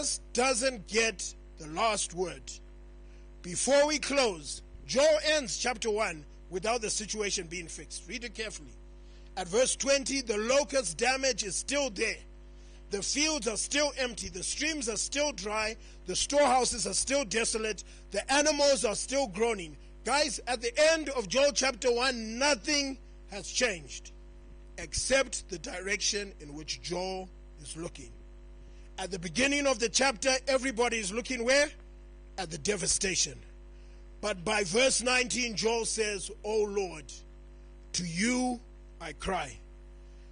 Jesus doesn't get the last word. Before we close, Joel ends chapter 1 without the situation being fixed. Read it carefully. At verse 20, the locust damage is still there. The fields are still empty. The streams are still dry. The storehouses are still desolate. The animals are still groaning. Guys, at the end of Joel chapter 1, nothing has changed except the direction in which Joel is looking. At the beginning of the chapter, everybody is looking where? At the devastation. But by verse 19, Joel says, "O Lord, to you I cry."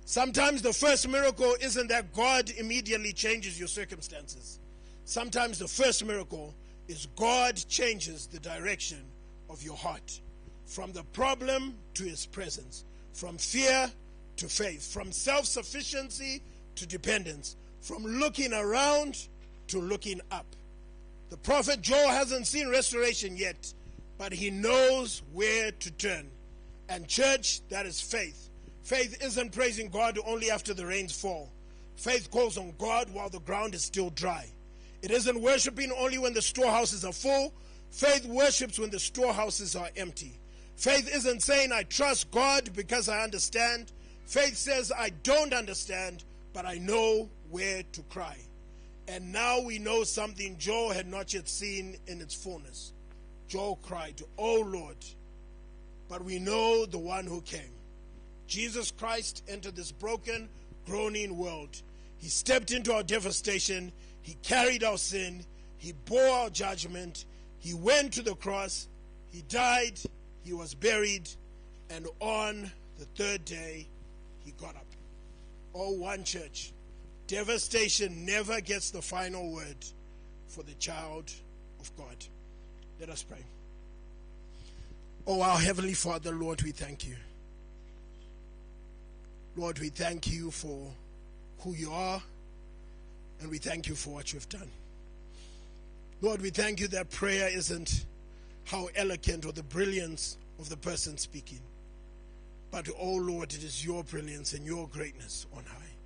Sometimes the first miracle isn't that God immediately changes your circumstances. Sometimes the first miracle is God changes the direction of your heart. From the problem to his presence. From fear to faith. From self-sufficiency to dependence. From looking around to looking up. The prophet Joel hasn't seen restoration yet, but he knows where to turn. And church, that is faith. Faith isn't praising God only after the rains fall. Faith calls on God while the ground is still dry. It isn't worshiping only when the storehouses are full. Faith worships when the storehouses are empty. Faith isn't saying, "I trust God because I understand." Faith says, "I don't understand, but I know where to cry." And now we know something Joel had not yet seen in its fullness. Joel cried, "O Lord," but we know the one who came. Jesus Christ entered this broken, groaning world. He stepped into our devastation. He carried our sin. He bore our judgment. He went to the cross. He died. He was buried. And on the third day, he got up. Oh, one church. Devastation never gets the final word for the child of God. Let us pray. Oh, our Heavenly Father, Lord, we thank you. Lord, we thank you for who you are, and we thank you for what you've done. Lord, we thank you that prayer isn't how eloquent or the brilliance of the person speaking, but, oh Lord, it is your brilliance and your greatness on high.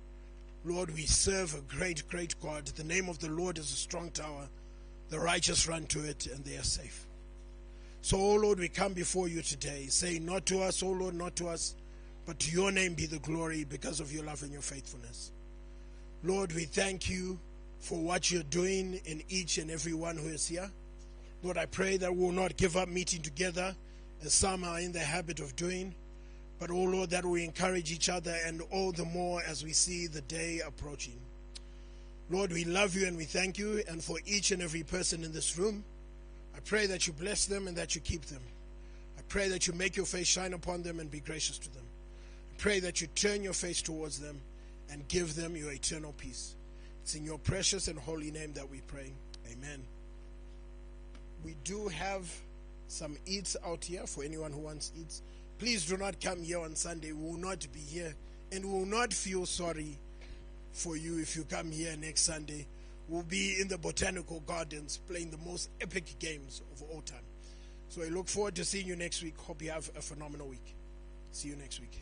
Lord, we serve a great, great God. The name of the Lord is a strong tower. The righteous run to it, and they are safe. So, oh Lord, we come before you today, saying, not to us, oh Lord, not to us, but to your name be the glory because of your love and your faithfulness. Lord, we thank you for what you're doing in each and every one who is here. Lord, I pray that we will not give up meeting together as some are in the habit of doing, but, oh Lord, that we encourage each other, and all the more as we see the day approaching. Lord, we love you and we thank you, and for each and every person in this room, I pray that you bless them and that you keep them. I pray that you make your face shine upon them and be gracious to them. I pray that you turn your face towards them and give them your eternal peace. It's in your precious and holy name that we pray. Amen. We do have some eats out here for anyone who wants eats. Please do not come here on Sunday. We will not be here, and we will not feel sorry for you if you come here next Sunday. We'll be in the botanical gardens playing the most epic games of all time. So I look forward to seeing you next week. Hope you have a phenomenal week. See you next week.